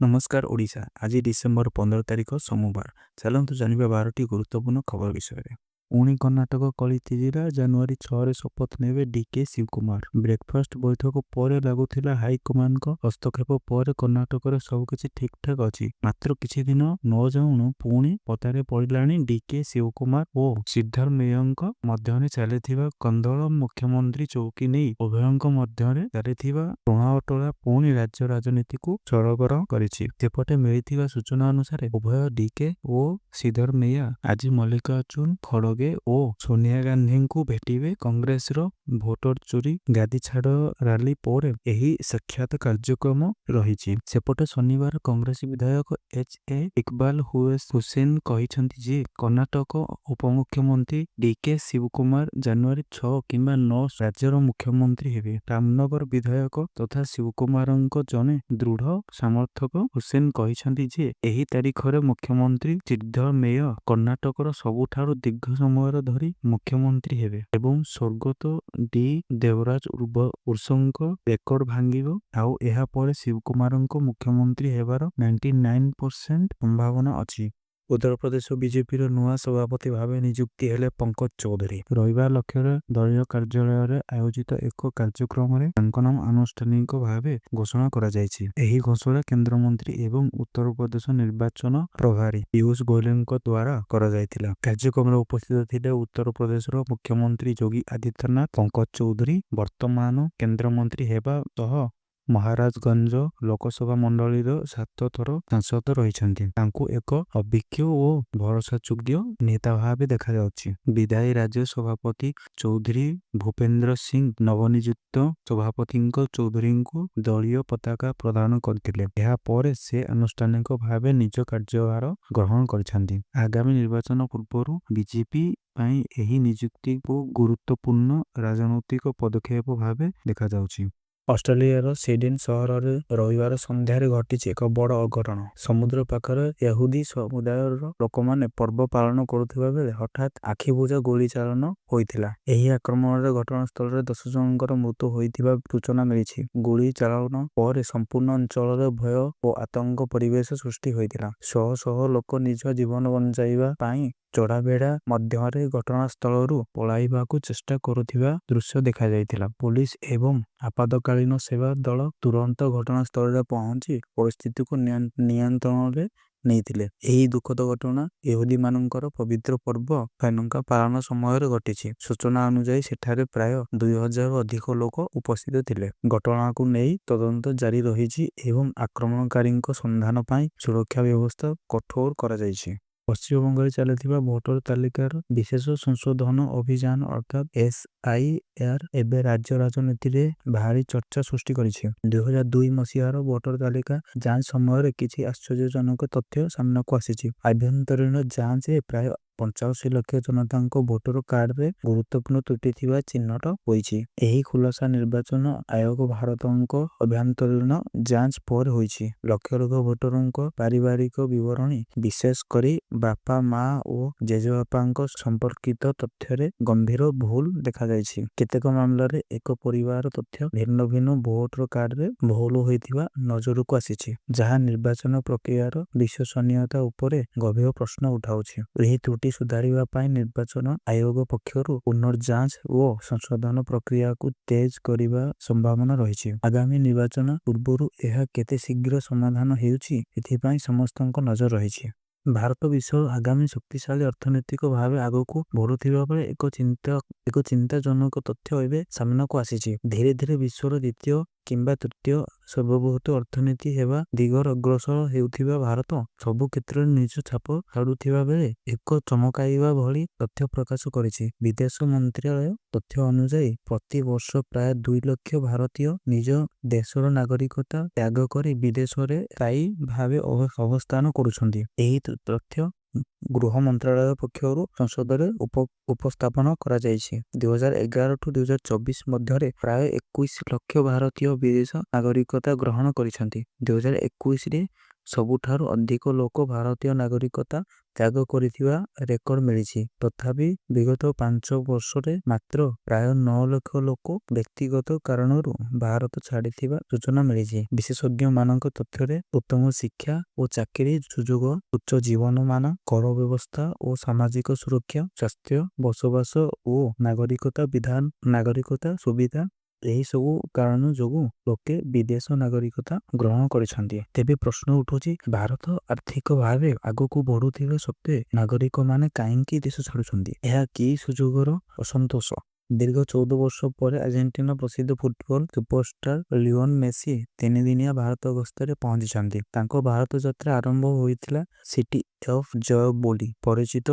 ନମସ୍କାର ଓଡ଼ିଶା। ଆଜି ଡିସେମ୍ବର 15 ତାରିଖ ସୋମବାର। ଚାଲନ୍ତୁ ଜାଣିବା 12ଟି ଗୁରୁତ୍ୱପୂର୍ଣ୍ଣ ଖବର ବିଷୟରେ। ପୁଣି କର୍ଣ୍ଣାଟକ କଳି ତିଜିରା। ଜାନୁଆରୀ 6ରେ ଶପଥ ନେବେ ଡିକେ ଶିବକୁମାର। ବ୍ରେକଫାଷ୍ଟ ବୈଠକ ପରେ ଲାଗୁଥିଲା ହାଇକମାଣ୍ଡଙ୍କ ହସ୍ତକ୍ଷେପ ପରେ କର୍ଣ୍ଣାଟକରେ ସବୁକିଛି ଠିକଠାକ୍ ଅଛି। ମାତ୍ର କିଛି ଦିନ ନ ଯାଉଣୁ ପୁଣି ପଦାରେ ପଡ଼ିଲାଣି ଡିକେ ଶିବକୁମାର ଓ ସିଦ୍ଧରମେୟଙ୍କ ମଧ୍ୟରେ ଚାଲିଥିବା କନ୍ଦଳ। ମୁଖ୍ୟମନ୍ତ୍ରୀ ଚୌକି ନେଇ ଉଭୟଙ୍କ ମଧ୍ୟରେ ଚାଲିଥିବା ଟଣାଓଟରା ପୁଣି ରାଜ୍ୟ ରାଜନୀତିକୁ ସରଗରମ କରିଛି। ସେପଟେ ମିଳିଥିବା ସୂଚନା ଅନୁସାରେ ଉଭୟ ଡିକେ ଓ ସିଦ୍ଧରମେୟା ଆଜି ମଲ୍ଲିକାର୍ଜୁନ ଖଡ଼ଗେ ଓ ସୋନିଆ ଗାନ୍ଧୀଙ୍କୁ ଭେଟିବେ। କଂଗ୍ରେସର ଭୋଟର ଚୋରି ଗାଦି ଛାଡ଼ ରାଲି ପରେ ଏହି ସାକ୍ଷାତ କାର୍ଯ୍ୟକ୍ରମ ରହିଛି। ସେପଟେ ଶନିବାର କଂଗ୍ରେସ ବିଧାୟକ ଏଚ୍.ଏ. ଇକବାଲ ହୁସେନ କହିଛନ୍ତି ଯେ କର୍ଣ୍ଣାଟକ ଉପମୁଖ୍ୟମନ୍ତ୍ରୀ ଡିକେ ଶିବକୁମାର ଜାନୁଆରୀ 6 କିମ୍ବା 9 ରାଜ୍ୟର ମୁଖ୍ୟମନ୍ତ୍ରୀ ହେବେ। ରାମନଗର ବିଧାୟକ ତଥା ଶିବକୁମାରଙ୍କ ଜଣେ ଦୃଢ଼ ସମର୍ଥକ ହୁସେନ କହିଛନ୍ତି ଯେ ଏହି ତାରିଖରେ ମୁଖ୍ୟମନ୍ତ୍ରୀ ସିଦ୍ଧରମେୟ କର୍ଣ୍ଣାଟକର ସବୁଠାରୁ ଦୀର୍ଘ ସମୟ ଧରି ମୁଖ୍ୟମନ୍ତ୍ରୀ ହେବେ ଏବଂ ସ୍ୱର୍ଗତ ଡି ଦେବରାଜ ଉର୍ସଙ୍କ ରେକର୍ଡ ଭାଙ୍ଗିବ। ଆଉ ଏହା ପରେ ଶିବକୁମାରଙ୍କ ମୁଖ୍ୟମନ୍ତ୍ରୀ ହେବାର 99% ସମ୍ଭାବନା ଅଛି। ଉତ୍ତରପ୍ରଦେଶ ବିଜେପିର ନୂଆ ସଭାପତି ଭାବେ ନିଯୁକ୍ତି ହେଲେ ପଙ୍କଜ ଚୌଧୁରୀ। ରବିବାର ଲକ୍ଷ୍ୟରେ ଦଳୀୟ କାର୍ଯ୍ୟାଳୟରେ ଆୟୋଜିତ ଏକ କାର୍ଯ୍ୟକ୍ରମରେ ତାଙ୍କ ନାମ ଆନୁଷ୍ଠାନିକ ଭାବେ ଘୋଷଣା କରାଯାଇଛି। ଏହି ଘୋଷଣା କେନ୍ଦ୍ରମନ୍ତ୍ରୀ ଏବଂ ଉତ୍ତରପ୍ରଦେଶ ନିର୍ବାଚନ ପ୍ରଭାରୀ ପୀୟୂଷ ଗୋୟଲଙ୍କ ଦ୍ୱାରା କରାଯାଇଥିଲା। କାର୍ଯ୍ୟକ୍ରମରେ ଉପସ୍ଥିତ ଥିଲେ ଉତ୍ତରପ୍ରଦେଶର ମୁଖ୍ୟମନ୍ତ୍ରୀ ଯୋଗୀ ଆଦିତ୍ୟନାଥ। ପଙ୍କଜ ଚୌଧୁରୀ ବର୍ତ୍ତମାନ କେନ୍ଦ୍ରମନ୍ତ୍ରୀ ହେବା ସହ ମହାରାଜଗଞ୍ଜ ଲୋକସଭା ମଣ୍ଡଳୀର 7 ଥର ସାଂସଦ ରହିଛନ୍ତି। ତାଙ୍କୁ ଏକ ଅଭିଜ୍ଞ ଓ ଭରସାଯୋଗ୍ୟ ନେତା ଭାବେ ଦେଖାଯାଉଛି। ବିଦାୟୀ ରାଜ୍ୟ ସଭାପତି ଚୌଧୁରୀ ଭୂପେନ୍ଦ୍ର ସିଂ ନବନିଯୁକ୍ତ ସଭାପତିଙ୍କ ଚୌଧୁରୀଙ୍କୁ ଦଳୀୟ ପତାକା ପ୍ରଦାନ କରିଥିଲେ। ଏହା ପରେ ସେ ଆନୁଷ୍ଠାନିକ ଭାବେ ନିଜ କାର୍ଯ୍ୟଭାର ଗ୍ରହଣ କରିଛନ୍ତି। ଆଗାମୀ ନିର୍ବାଚନ ପୂର୍ବରୁ ବିଜେପି ପାଇଁ ଏହି ନିଯୁକ୍ତିକୁ ଗୁରୁତ୍ୱପୂର୍ଣ୍ଣ ରାଜନୈତିକ ପଦକ୍ଷେପ ଭାବେ ଦେଖାଯାଉଛି। ଅଷ୍ଟ୍ରେଲିଆର ସିଡନୀ ସହରରେ ରବିବାର ସନ୍ଧ୍ୟାରେ ଘଟିଛି ଏକ ବଡ଼ ଅଘଟଣ। ସମୁଦ୍ର ପାଖରେ ୟହୁଦୀ ସମୁଦାୟର ଲୋକମାନେ ପର୍ବ ପାଳନ କରୁଥିବା ବେଳେ ହଠାତ୍ ଆଖିବୁଜା ଗୁଳିଚାଳନା ହୋଇଥିଲା। ଏହି ଆକ୍ରମଣରେ ଘଟଣାସ୍ଥଳରେ 10 ଜଣଙ୍କର ମୃତ୍ୟୁ ହୋଇଥିବା ସୂଚନା ମିଳିଛି। ଗୁଳି ଚାଳନା ପରେ ସମ୍ପୂର୍ଣ୍ଣ ଅଞ୍ଚଳରେ ଭୟ ଓ ଆତଙ୍କ ପରିବେଶ ସୃଷ୍ଟି ହୋଇଥିଲା। ଶହ ଶହ ଲୋକ ନିଜ ଜୀବନ ବଞ୍ଚାଇବା ପାଇଁ ଚଢ଼ାବେଢ଼ା ମଧ୍ୟରେ ଘଟଣାସ୍ଥଳରୁ ପଳାଇବାକୁ ଚେଷ୍ଟା କରୁଥିବା ଦୃଶ୍ୟ ଦେଖାଯାଇଥିଲା। ପୁଲିସ ଏବଂ ଆପାତକାଳୀନ ସେବା ଦଳ ତୁରନ୍ତ ଘଟଣାସ୍ଥଳରେ ପହଞ୍ଚି ପରିସ୍ଥିତିକୁ ନିୟନ୍ତ୍ରଣରେ ନେଇଥିଲେ। ଏହି ଦୁଃଖଦ ଘଟଣା ୟହୁଦୀମାନଙ୍କର ପବିତ୍ର ପର୍ବ ହାନୁକା ପାଳନ ସମୟରେ ଘଟିଛି। ସୂଚନା ଅନୁଯାୟୀ ସେଠାରେ ପ୍ରାୟ 2000ରୁ ଅଧିକ ଲୋକ ଉପସ୍ଥିତ ଥିଲେ। ଘଟଣାକୁ ନେଇ ତଦନ୍ତ ଜାରି ରହିଛି ଏବଂ ଆକ୍ରମଣକାରୀଙ୍କ ସନ୍ଧାନ ପାଇଁ ସୁରକ୍ଷା ବ୍ୟବସ୍ଥା କଠୋର କରାଯାଇଛି। ପଶ୍ଚିମବଙ୍ଗରେ ଚାଲିଥିବା ଭୋଟର ତାଲିକାର ବିଶେଷ ସଂଶୋଧନ ଅଭିଯାନ ଅର୍ଥାତ୍ SIR ଏବେ ରାଜ୍ୟ ରାଜନୀତିରେ ଭାରି ଚର୍ଚ୍ଚା ସୃଷ୍ଟି କରିଛି। 2002 ମସିହାର ଭୋଟର ତାଲିକା ଯାଞ୍ଚ ସମୟରେ କିଛି ଆଶ୍ଚର୍ଯ୍ୟଜନକ ତଥ୍ୟ ସାମ୍ନାକୁ ଆସିଛି। ଆଭ୍ୟନ୍ତରୀଣ ଯାଞ୍ଚରେ ପ୍ରାୟ 85 ଲକ୍ଷ ଜନତାଙ୍କ ଭୋଟର କାର୍ଡରେ ଗୁରୁତ୍ୱପୂର୍ଣ୍ଣ ତ୍ରୁଟି ଥିବା ଚିହ୍ନଟ ହୋଇଛି। ଏହି ଖୁଲାସା ନିର୍ବାଚନ ଆୟୋଗ ଭାରତଙ୍କ ଆଭ୍ୟନ୍ତରୀଣ ଯାଞ୍ଚ ପରେ ହୋଇଛି। ଲକ୍ଷ ଲକ୍ଷ ଭୋଟରଙ୍କ ପାରିବାରିକ ବିବରଣୀ ବିଶେଷ କରି ବାପା ମା ଓ ଜେଜେବାପାଙ୍କ ସମ୍ପର୍କିତ ତଥ୍ୟରେ ଗମ୍ଭୀର ଭୁଲ ଦେଖାଯାଇଛି। କେତେକ ମାମଲାରେ ଏକ ପରିବାର ତଥ୍ୟ ଭିନ୍ନ ଭିନ୍ନ ଭୋଟର କାର୍ଡରେ ଭୁଲ ହୋଇଥିବା ନଜରକୁ ଆସିଛି, ଯାହା ନିର୍ବାଚନ ପ୍ରକ୍ରିୟାର ବିଶ୍ୱସନୀୟତା ଉପରେ ଗଭୀର ପ୍ରଶ୍ନ ଉଠାଉଛି। ଏହି ତ୍ରୁଟି ସୁଧାରିବା ପାଇଁ ନିର୍ବାଚନ ଆୟୋଗ ପକ୍ଷରୁ ପୁନର୍ଯାଞ୍ଚ ଓ ସଂଶୋଧନ ପ୍ରକ୍ରିୟାକୁ ତେଜ କରିବା ସମ୍ଭାବନା ରହିଛି। ଆଗାମୀ ନିର୍ବାଚନ ପୂର୍ବରୁ ଏହା କେତେ ଶୀଘ୍ର ସମାଧାନ ହେଉଛି ଏଥିପାଇଁ ସମସ୍ତଙ୍କ ନଜର ରହିଛି। ଭାରତ ବିଶ୍ୱର ଆଗାମୀ ଶକ୍ତିଶାଳୀ ଅର୍ଥନୈତିକ ଭାବେ ଆଗକୁ ବଢୁଥିବା ବେଳେ ଏକ ଚିନ୍ତାଜନକ ତଥ୍ୟ ଏବେ ସାମ୍ନାକୁ ଆସିଛି। ଧୀରେ ଧୀରେ ବିଶ୍ୱର ଦ୍ୱିତୀୟ କିମ୍ବା ତୃତୀୟ ସର୍ବବୃହତ ଅର୍ଥନୀତି ହେବା ଦିଗରେ ଅଗ୍ରସର ହେଉଥିବା ଭାରତ ସବୁ କ୍ଷେତ୍ରରେ ନିଜ ଛାପ ଛାଡୁଥିବା ବେଳେ ଏକ ଚମକାଇବା ଭଳି ତଥ୍ୟ ପ୍ରକାଶ କରିଛି। ବିଦେଶ ମନ୍ତ୍ରାଳୟ ତଥ୍ୟ ଅନୁଯାୟୀ ପ୍ରତି ବର୍ଷ ପ୍ରାୟ 2 ଲକ୍ଷ ଭାରତୀୟ ନିଜ ଦେଶର ନାଗରିକତା ତ୍ୟାଗ କରି ବିଦେଶରେ ସ୍ଥାୟୀ ଭାବେ ଅବସ୍ଥାନ କରୁଛନ୍ତି। ଏହି ତଥ୍ୟ ଗୃହ ମନ୍ତ୍ରାଳୟ ପକ୍ଷରୁ ସଂସଦରେ ଉପସ୍ଥାପନ କରାଯାଇଛି। 2011 ଠୁ 2024 ମଧ୍ୟରେ ପ୍ରାୟ 21 ଲକ୍ଷ ଭାରତୀୟ ବିଦେଶ ନାଗରିକତା ଗ୍ରହଣ କରିଛନ୍ତି। 2021ରେ ସବୁଠାରୁ ଅଧିକ ଲୋକ ଭାରତୀୟ ନାଗରିକତା ତ୍ୟାଗ କରିଥିବା ରେକର୍ଡ ମିଳିଛି। ତଥାପି ବିଗତ 5 ବର୍ଷରେ ମାତ୍ର ପ୍ରାୟ 9 ଲକ୍ଷ ଲୋକ ବ୍ୟକ୍ତିଗତ କାରଣରୁ ଭାରତ ଛାଡ଼ିଥିବା ସୂଚନା ମିଳିଛି। ବିଶେଷଜ୍ଞମାନଙ୍କ ତଥ୍ୟରେ ଉତ୍ତମ ଶିକ୍ଷା ଓ ଚାକିରି ସୁଯୋଗ, ଉଚ୍ଚ ଜୀବନମାନ, କର ବ୍ୟବସ୍ଥା ଓ ସାମାଜିକ ସୁରକ୍ଷା, ସ୍ୱାସ୍ଥ୍ୟ, ବସବାସ ଓ ନାଗରିକତା ସୁବିଧା ଏହି ସବୁ କାରଣ ଯୋଗୁଁ ଲୋକେ ବିଦେଶ ନାଗରିକତା ଗ୍ରହଣ କରିଛନ୍ତି। ତେବେ ପ୍ରଶ୍ନ ଉଠୁଛି, ଭାରତ ଆର୍ଥିକ ଭାବେ ଆଗକୁ ବଢୁଥିବା ସତ୍ତ୍ୱେ ନାଗରିକମାନେ କାହିଁକି ଦେଶ ଛାଡୁଛନ୍ତି? ଏହା କି ସୁଯୋଗର ଅସନ୍ତୋଷ? ଦୀର୍ଘ 14 ବର୍ଷ ପରେ ଆର୍ଜେଣ୍ଟିନା ପ୍ରସିଦ୍ଧ ଫୁଟବଲ ସୁପରଷ୍ଟାର ଲିଓନ ମେସି 3 ଦିନିଆ ଭାରତ ଗସ୍ତରେ ପହଞ୍ଚିଛନ୍ତି। ତାଙ୍କ ଭାରତ ଯାତ୍ରା ଆରମ୍ଭ ହୋଇଥିଲା ସିଟି ଅଫ୍ ଜୟ ବୋଲି ପରିଚିତ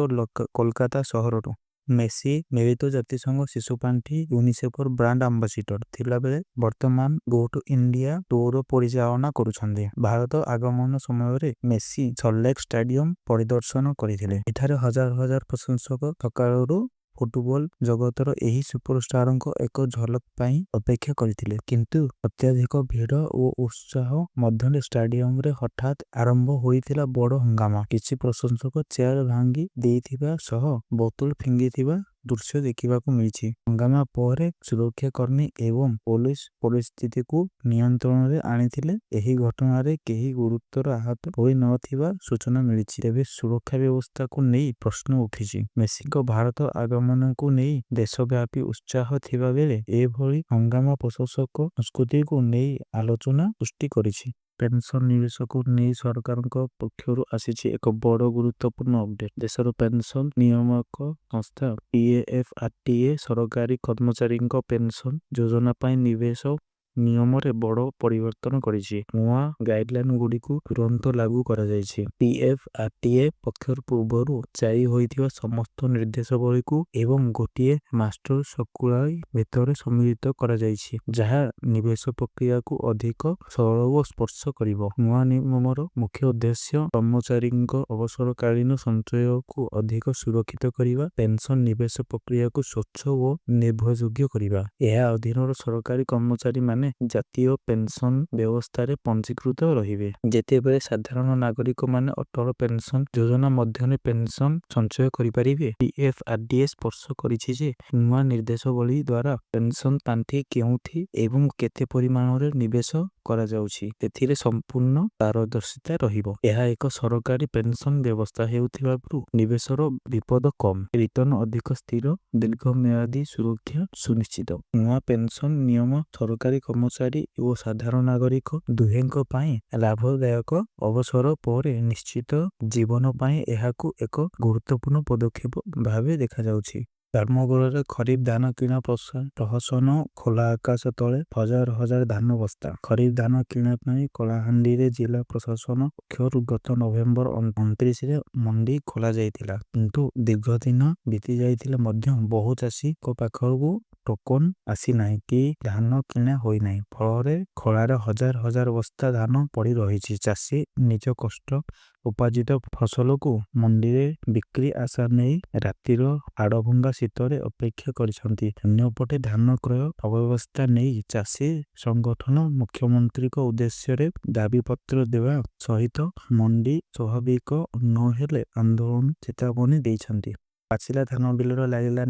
କୋଲକାତା ସହରରୁ। ମେସି ମିଳିତ ଜାତିସଂଘ ଶିଶୁ ପାଣ୍ଠି ୟୁନିସେଫର ବ୍ରାଣ୍ଡ ଆମ୍ବାସିଡର ଥିଲାବେଳେ ବର୍ତ୍ତମାନ ଗୋ ଟୁ ଇଣ୍ଡିଆ ଟୁର ପରିଚାଳନା କରୁଛନ୍ତି। ଭାରତ ଆଗମନ ସମୟରେ ମେସି ସଲ୍ଟଲେକ୍ ଷ୍ଟାଡିୟମ ପରିଦର୍ଶନ କରିଥିଲେ। ଏଠାରେ ହଜାର ହଜାର ପ୍ରଶଂସକ ସକାଳରୁ ଫୁଟବଲ ଜଗତର ଏହି ସୁପରଷ୍ଟାରଙ୍କ ଏକ ଝଲକ ପାଇଁ ଅପେକ୍ଷା କରିଥିଲେ। କିନ୍ତୁ ଅତ୍ୟଧିକ ଭିଡ଼ ଓ ଉତ୍ସାହ ମଧ୍ୟରେ ଷ୍ଟାଡିୟମରେ ହଠାତ୍ ଆରମ୍ଭ ହୋଇଥିଲା ବଡ଼ ହଙ୍ଗାମା। କିଛି ପ୍ରଶଂସକ ଚେୟାର ଭାଙ୍ଗି ଦେଇଥିବା ସହ ବୋତଲ ଫିଙ୍ଗିଥିବା ଦୃଶ୍ୟ ଦେଖିବାକୁ ମିଳିଛି। ହଙ୍ଗାମା ପରେ ସୁରକ୍ଷାକର୍ମୀ ଏବଂ ପୋଲିସ ପରିସ୍ଥିତିକୁ ନିୟନ୍ତ୍ରଣରେ ଆଣିଥିଲେ। ଏହି ଘଟଣାରେ କେହି ଗୁରୁତର ଆହତ ହୋଇନଥିବା ସୂଚନା ମିଳିଛି। ତେବେ ସୁରକ୍ଷା ବ୍ୟବସ୍ଥାକୁ ନେଇ ପ୍ରଶ୍ନ ଉଠିଛି। ମେସିଙ୍କ ଭାରତ ଆଗମନକୁ ନେଇ ଦେଶବ୍ୟାପୀ ଉତ୍ସାହ ଥିବାବେଳେ ଏଭଳି ହଙ୍ଗାମା ପ୍ରଶଂସକ ସଂସ୍କୃତିକୁ ନେଇ ଆଲୋଚନା ସୃଷ୍ଟି କରିଛି। ପେନସନ ନିବେଶକୁ ନେଇ ସରକାରଙ୍କ ପକ୍ଷରୁ ଆସିଛି ଏକ ବଡ଼ ଗୁରୁତ୍ୱପୂର୍ଣ୍ଣ ଅପଡେଟ୍। ଦେଶର ପେନସନ ନିୟାମକ ସଂସ୍ଥା PAFRDA ସରକାରୀ କର୍ମଚାରୀଙ୍କ ପେନସନ ଯୋଜନା ପାଇଁ ନିବେଶ ନିୟମରେ ବଡ଼ ପରିବର୍ତ୍ତନ କରିଛି। ନୂଆ ଗାଇଡଲାଇନଗୁଡ଼ିକୁ ତୁରନ୍ତ ଲାଗୁ କରାଯାଇଛି। PFRDA ପକ୍ଷରୁ ପୂର୍ବରୁ ଜାରି ହୋଇଥିବା ସମସ୍ତ ନିର୍ଦ୍ଦେଶାବଳୀକୁ ଏବଂ ଗୋଟିଏ ମାଷ୍ଟର ସର୍କୁଲାର ଭିତରେ ସମ୍ମିଳିତ କରାଯାଇଛି, ଯାହା ନିବେଶ ପ୍ରକ୍ରିୟାକୁ ଅଧିକ ସରଳ ଓ ସ୍ପର୍ଶ କରିବ। ନୂଆ ନିୟମର ମୁଖ୍ୟ ଉଦ୍ଦେଶ୍ୟ କର୍ମଚାରୀଙ୍କ ଅବସରକାଳୀନ ସଞ୍ଚୟକୁ ଅଧିକ ସୁରକ୍ଷିତ କରିବା, ପେନସନ ନିବେଶ ପ୍ରକ୍ରିୟାକୁ ସ୍ୱଚ୍ଛ ଓ ନିର୍ଭରଯୋଗ୍ୟ କରିବା। ଏହା ଅଧୀନରେ ସରକାରୀ କର୍ମଚାରୀମାନେ ଜାତୀୟ ପେନସନ ବ୍ୟବସ୍ଥାରେ ପଞ୍ଜୀକୃତ ରହିବେ, ଯେତେବେଳେ ସାଧାରଣ ନାଗରିକମାନେ ଅଟଳ ପେନସନ ଯୋଜନା ମଧ୍ୟରେ ପେନସନ ସଞ୍ଚୟ କରିପାରିବେ। PFRDA ସ୍ପର୍ଶ କରିଛି ଯେ ନୂଆ ନିର୍ଦ୍ଦେଶାବଳୀ ଦ୍ୱାରା ପେନସନ ପାଣ୍ଠି କେଉଁଠି ଏବଂ କେତେ ପରିମାଣରେ ନିବେଶ କରାଯାଉଛି ସେଥିରେ ସମ୍ପୂର୍ଣ୍ଣ ପାରଦର୍ଶିତା ରହିବ। ଏହା ଏକ ସରକାରୀ ପେନସନ ବ୍ୟବସ୍ଥା ହେଉଥିବାରୁ ନିବେଶର ବିପଦ କମ୍, ରିଟର୍ଣ୍ଣ ଅଧିକ ସ୍ଥିର, ଦୀର୍ଘମେୟାଦୀ ସୁରକ୍ଷା ସୁନିଶ୍ଚିତ। ନୂଆ ପେନସନ ନିୟମ ସରକାରୀ କର୍ମଚାରୀ ଓ ସାଧାରଣ ନାଗରିକ ଦୁହେଁଙ୍କ ପାଇଁ ଲାଭଦାୟକ। ଅବସର ପରେ ନିଶ୍ଚିତ ଜୀବନ ପାଇଁ ଏହାକୁ ଏକ ଗୁରୁତ୍ୱପୂର୍ଣ୍ଣ ପଦକ୍ଷେପ ଭାବେ ଦେଖାଯାଉଛି। ଧର୍ମଗଡ଼ରେ ଖରିଫ ଧାନ କିଣା ପ୍ରହସନ, ଖୋଲା ଆକାଶ ତଳେ ହଜାର ହଜାର ଧାନ ବସ୍ତା। ଖରିଫ ଧାନ କିଣା ପାଇଁ କଳାହାଣ୍ଡିରେ ଜିଲ୍ଲା ପ୍ରଶାସନ ପକ୍ଷରୁ ଗତ ନଭେମ୍ବର 29ରେ ମଣ୍ଡି ଖୋଲାଯାଇଥିଲା। କିନ୍ତୁ ଦୀର୍ଘ ଦିନ ବିତି ଯାଇଥିଲେ ମଧ୍ୟ ବହୁ ଚାଷୀଙ୍କ ପାଖକୁ ଟୋକନ ଆସିନାହିଁ କି ଧାନ କିଣା ହୋଇନାହିଁ। ଫଳରେ ଖଳାରେ ହଜାର ହଜାର ବସ୍ତା ଧାନ ପଡ଼ି ରହିଛି। ଚାଷୀ ନିଜ କଷ୍ଟ ଉପାର୍ଜିତ ଫସଲକୁ ମଣ୍ଡିରେ ବିକ୍ରି ଆଶା ନେଇ ରାତିର ହାଡ଼ଭଙ୍ଗା ଶୀତରେ ଅପେକ୍ଷା କରିଛନ୍ତି। ଅନ୍ୟପଟେ ଧାନ କ୍ରୟ ଅବ୍ୟବସ୍ଥା ନେଇ ଚାଷୀ ସଂଗଠନ ମୁଖ୍ୟମନ୍ତ୍ରୀଙ୍କ ଉଦ୍ଦେଶ୍ୟରେ ଦାବିପତ୍ର ଦେବା ସହିତ ମଣ୍ଡି ସ୍ୱାଭାବିକ ନହେଲେ ଆନ୍ଦୋଳନ ଚେତାବନୀ ଦେଇଛନ୍ତି। ପାଚିଲା ଧାନ ବିଲରେ ଲାଗିଲା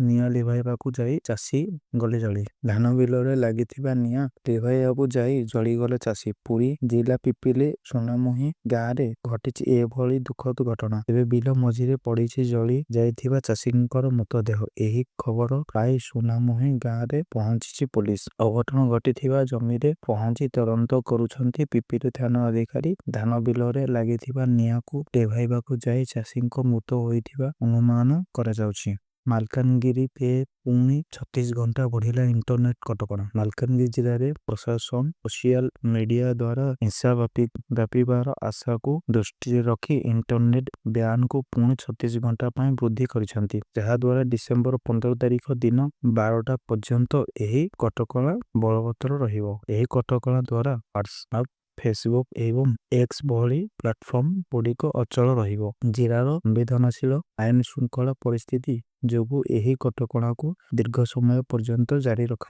ନିଆଁ ଲିଭାଇବାକୁ ଯାଇ ଚାଷୀ ଗଲେ ଜଳି। ଧାନ ବିଲରେ ଲାଗିଥିବା ନିଆଁ ଲିଭାଇବାକୁ ଯାଇ ଜଳିଗଲେ ଚାଷୀ। ପୁରୀ ଜିଲ୍ଲା ପିପିଲି ସୁନାମୁହିଁ ଗାଁରେ ଘଟିଛି ଏଭଳି ଦୁଃଖଦ ଘଟଣା। ତେବେ ବିଲ ମଝିରେ ପଡ଼ିଛି ଜଳି ଯାଇଥିବା ଚାଷୀଙ୍କର ମୃତଦେହ। ଏହି ଖବର ପାଇ ସୁନାମୁହିଁ ଗାଁରେ ପହଞ୍ଚିଛି ପୋଲିସ। ଅଘଟଣ ଘଟିଥିବା ଜମିରେ ପହଞ୍ଚି ତଦନ୍ତ କରୁଛନ୍ତି ପିପିଲି ଥାନା ଅଧିକାରୀ। ଧାନ ବିଲରେ ଲାଗିଥିବା ନିଆଁକୁ ଲିଭାଇବାକୁ ଯାଇ ଚାଷୀଙ୍କ ମୃତ୍ୟୁ ହୋଇଥିବା ଅନୁମାନ କରାଯାଉଛି। ମାଲକାନଗିରିରେ ପୁଣି 36 ଘଣ୍ଟା ବଢ଼ିଲା ଇଣ୍ଟରନେଟ୍ କଟକଣା। ମାଲକାନଗିରି ଜିଲ୍ଲାରେ ପ୍ରଶାସନ ସୋସିଆଲ ମିଡିଆ ଦ୍ୱାରା ହିଂସା ବ୍ୟାପିବାର ଆଶାକୁ ଦୃଷ୍ଟିରେ ରଖି ଇଣ୍ଟରନେଟ୍ ବ୍ୟାନକୁ ପୁଣି 36 ଘଣ୍ଟା ପାଇଁ ବୃଦ୍ଧି କରିଛନ୍ତି, ଯାହାଦ୍ୱାରା ଡିସେମ୍ବର 15 ତାରିଖ ଦିନ 12ଟା ପର୍ଯ୍ୟନ୍ତ ଏହି କଟକଣା ବଳବତ୍ତର ରହିବ। ଏହି କଟକଣା ଦ୍ୱାରା ହ୍ୱାଟ୍ସଆପ୍, ଫେସବୁକ୍ ଏବଂ ଏକ୍ସ ଭଳି ପ୍ଲାଟଫର୍ମ ଗୁଡ଼ିକ ଅଚଳ ରହିବ। ଜିଲ୍ଲାର ସମ୍ବେଦନଶୀଳ ଆଇନ ଶୃଙ୍ଖଳା ପରିସ୍ଥିତି ଯୋଗୁଁ ଏହି କଟକଣାକୁ ଦୀର୍ଘ ସମୟ ପର୍ଯ୍ୟନ୍ତ ଜାରି ରଖା